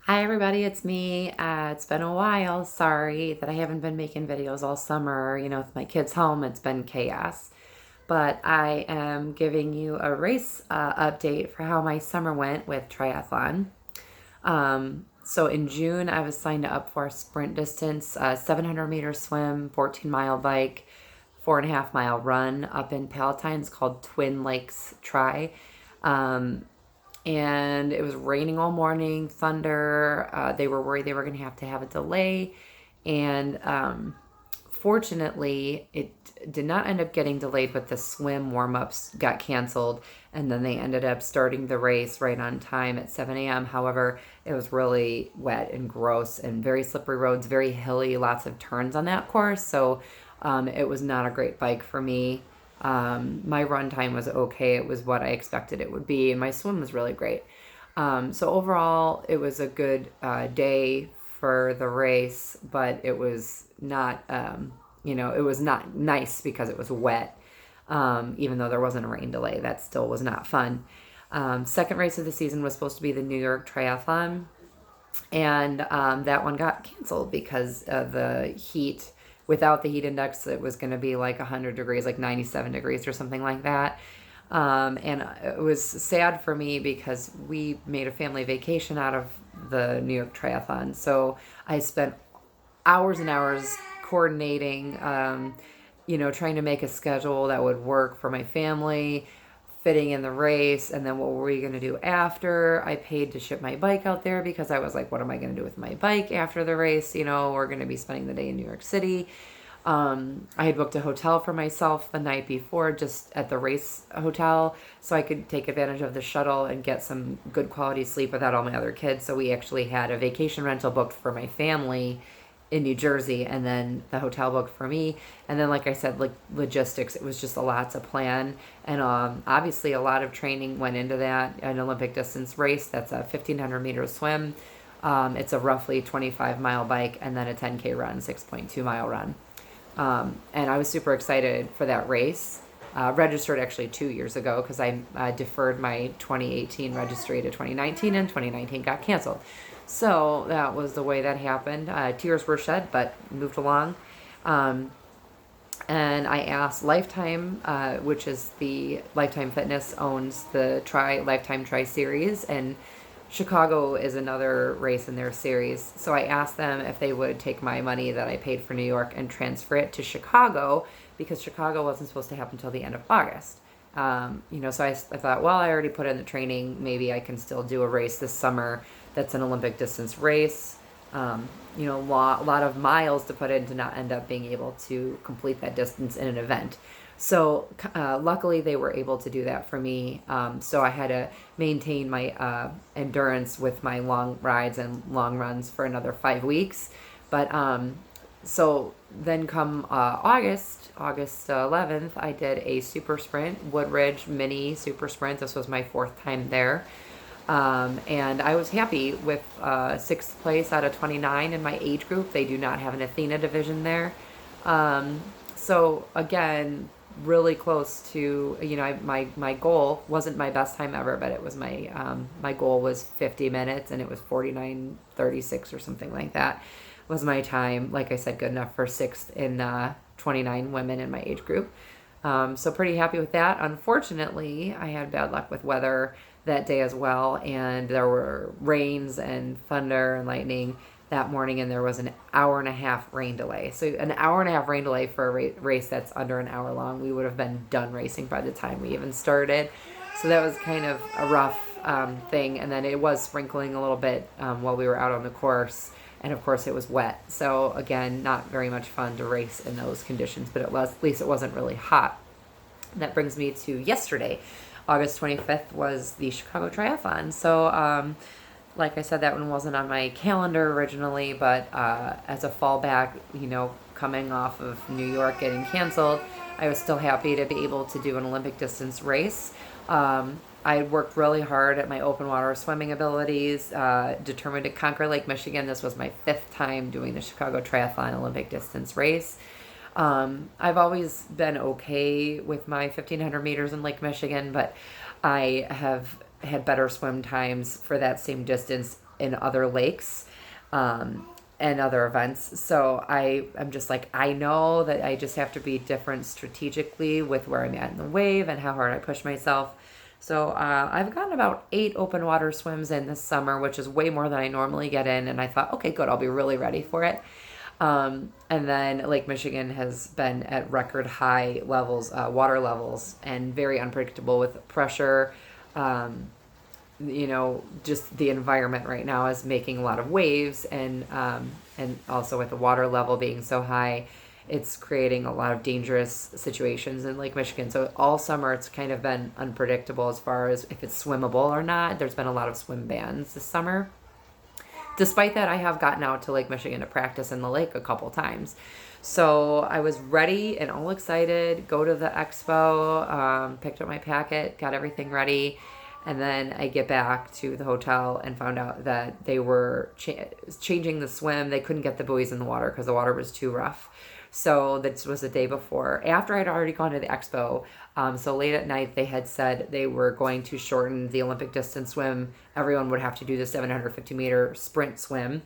Hi everybody, it's me. It's been a while. Sorry that I haven't been making videos all summer. With my kids home, it's been chaos. But I am giving you a race update for how my summer went with triathlon. So in June, I was signed up for a sprint distance, 700-meter swim, 14-mile bike, 4.5-mile run up in Palatine. It's called Twin Lakes Tri. And it was raining all morning, thunder. They were worried they were going to have a delay. And fortunately, it did not end up getting delayed, but the swim warm ups got canceled. And then they ended up starting the race right on time at 7 a.m. However, it was really wet and gross and very slippery roads, very hilly, lots of turns on that course. So it was not a great bike for me. My run time was okay. It was what I expected it would be, and my swim was really great. So overall, it was a good day for the race, but it was not, it was not nice because it was wet. Even though there wasn't a rain delay, that still was not fun. Second race of the season was supposed to be the New York Triathlon, and that one got canceled because of the heat. Without the heat index, it was going to be like 100 degrees, like 97 degrees or something like that. And it was sad for me because we made a family vacation out of the New York Triathlon. So I spent hours and hours coordinating, trying to make a schedule that would work for my family, fitting in the race, and then what were we going to do after. I paid to ship my bike out there because I was like, what am I going to do with my bike after the race? We're going to be spending the day in New York City. I had booked a hotel for myself the night before, just at the race hotel, so I could take advantage of the shuttle and get some good quality sleep without all my other kids. So we actually had a vacation rental booked for my family in New Jersey, and then the hotel booked for me. And then, like I said, like logistics, it was just a lot to plan. And obviously, a lot of training went into that. An Olympic distance race, that's a 1,500-meter swim. It's a roughly 25-mile bike, and then a 10K run, 6.2-mile run. And I was super excited for that race. Registered actually 2 years ago because I deferred my 2018 registry to 2019, and 2019 got canceled. So that was the way that happened. Tears were shed, but moved along. And I asked Lifetime, which is the Lifetime Fitness owns the Lifetime Tri Series, and Chicago is another race in their series. So I asked them if they would take my money that I paid for New York and transfer it to Chicago, because Chicago wasn't supposed to happen until the end of August. So I thought, well, I already put in the training. Maybe I can still do a race this summer that's an Olympic distance race. A lot of miles to put in to not end up being able to complete that distance in an event. So luckily they were able to do that for me. So I had to maintain my endurance with my long rides and long runs for another 5 weeks. But so then come August 11th, I did a super sprint, Woodridge mini super sprint. This was my fourth time there. And I was happy with sixth place out of 29 in my age group. They do not have an Athena division there. So again, really close to, my goal wasn't my best time ever, but it was my goal was 50 minutes, and it was 49:36 or something like that was my time. Like I said, good enough for sixth in 29 women in my age group. So pretty happy with that. Unfortunately, I had bad luck with weather that day as well, and there were rains and thunder and lightning that morning, and there was an hour and a half rain delay. So an hour and a half rain delay for a race that's under an hour long. We would have been done racing by the time we even started. So that was kind of a rough thing. And then it was sprinkling a little bit while we were out on the course. And of course it was wet. So again, not very much fun to race in those conditions, but at least it wasn't really hot. That brings me to yesterday. August 25th was the Chicago Triathlon. So, like I said, that one wasn't on my calendar originally, but as a fallback, coming off of New York getting canceled, I was still happy to be able to do an Olympic distance race. I worked really hard at my open water swimming abilities, determined to conquer Lake Michigan. This was my fifth time doing the Chicago Triathlon Olympic distance race. I've always been okay with my 1,500 meters in Lake Michigan, but I have had better swim times for that same distance in other lakes and other events. So I'm just like, I know that I just have to be different strategically with where I'm at in the wave and how hard I push myself. So I've gotten about 8 open water swims in this summer, which is way more than I normally get in. And I thought, okay, good, I'll be really ready for it. And then Lake Michigan has been at record high levels, water levels, and very unpredictable with pressure. Just the environment right now is making a lot of waves, and also with the water level being so high, it's creating a lot of dangerous situations in Lake Michigan. So all summer it's kind of been unpredictable as far as if it's swimmable or not. There's been a lot of swim bans this summer. Despite that, I have gotten out to Lake Michigan to practice in the lake a couple times. So I was ready and all excited, go to the expo, picked up my packet, got everything ready. And then I get back to the hotel and found out that they were changing the swim. They couldn't get the buoys in the water because the water was too rough. So this was the day before, after I'd already gone to the expo. So late at night, they had said they were going to shorten the Olympic distance swim. Everyone would have to do the 750-meter sprint swim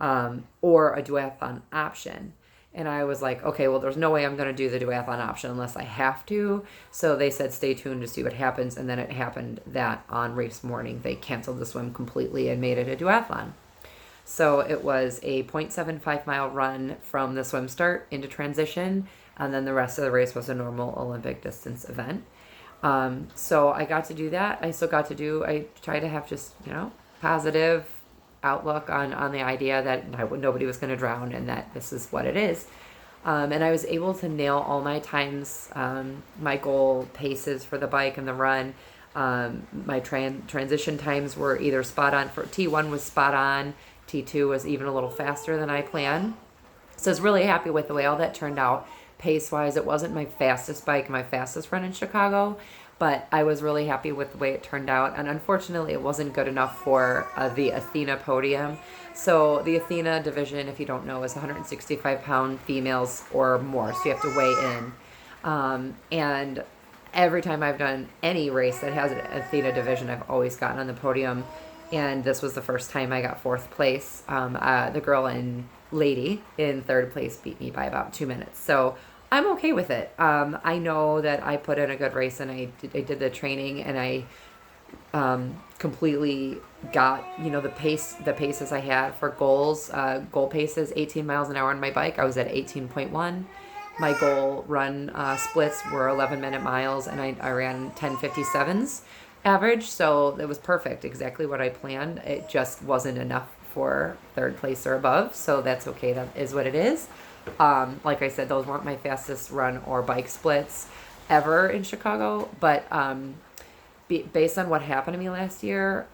or a duathlon option. And I was like, okay, well, there's no way I'm going to do the duathlon option unless I have to. So they said, stay tuned to see what happens. And then it happened that on race morning, they canceled the swim completely and made it a duathlon. So it was a 0.75 mile run from the swim start into transition. And then the rest of the race was a normal Olympic distance event. So I got to do that. I try to have just, positive outlook on the idea that nobody was going to drown and that this is what it is. And I was able to nail all my times, my goal paces for the bike and the run. My transition times were either spot on. For T1 was spot on. T2 was even a little faster than I planned. So I was really happy with the way all that turned out. Pace-wise, it wasn't my fastest bike, my fastest run in Chicago, but I was really happy with the way it turned out. And unfortunately, it wasn't good enough for the Athena podium. So the Athena division, if you don't know, is 165-pound females or more. So you have to weigh in. And every time I've done any race that has an Athena division, I've always gotten on the podium. And this was the first time I got 4th place. The girl in lady in 3rd place beat me by about 2 minutes. So I'm okay with it. I know that I put in a good race and I did the training and I completely got, the paces I had for goals. Goal paces, 18 miles an hour on my bike. I was at 18.1. My goal run splits were 11-minute miles and I ran 10:57s average. So it was perfect, exactly what I planned. It just wasn't enough for 3rd place or above. So that's okay. That is what it is. Like I said, those weren't my fastest run or bike splits ever in Chicago, but based on what happened to me last year,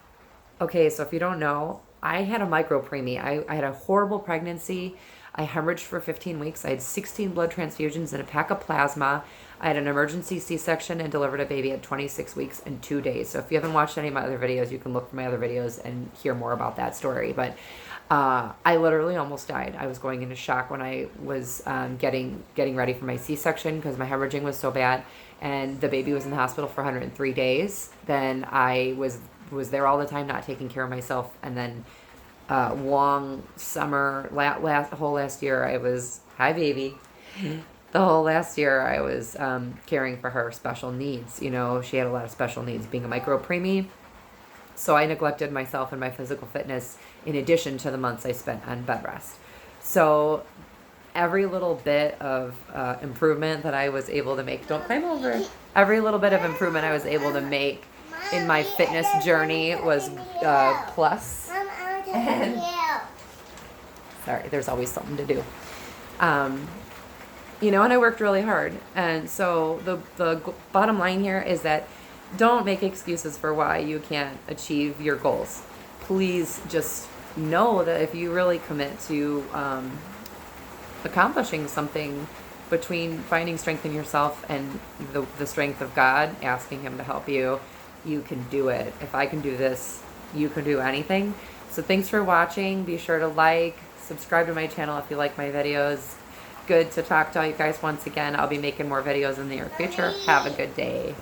okay, so if you don't know, I had a micropreemie. I had a horrible pregnancy. I hemorrhaged for 15 weeks. I had 16 blood transfusions and a pack of plasma. I had an emergency C-section and delivered a baby at 26 weeks and 2 days. So if you haven't watched any of my other videos, you can look for my other videos and hear more about that story. But I literally almost died. I was going into shock when I was getting ready for my C-section because my hemorrhaging was so bad. And the baby was in the hospital for 103 days. Then I was there all the time, not taking care of myself. And then long summer, whole last year, I was, hi baby. The whole last year I was caring for her special needs. She had a lot of special needs being a micropreemie. So I neglected myself and my physical fitness in addition to the months I spent on bed rest. So every little bit of improvement that I was able to make, don't climb over, every little bit of improvement I was able to make in my fitness journey was plus. And, sorry, there's always something to do. And I worked really hard. And so the bottom line here is that don't make excuses for why you can't achieve your goals. Please just know that if you really commit to accomplishing something, between finding strength in yourself and the strength of God, asking Him to help you, you can do it. If I can do this, you can do anything. So thanks for watching. Be sure to subscribe to my channel if you like my videos. Good to talk to all you guys once again. I'll be making more videos in the near future. Have a good day.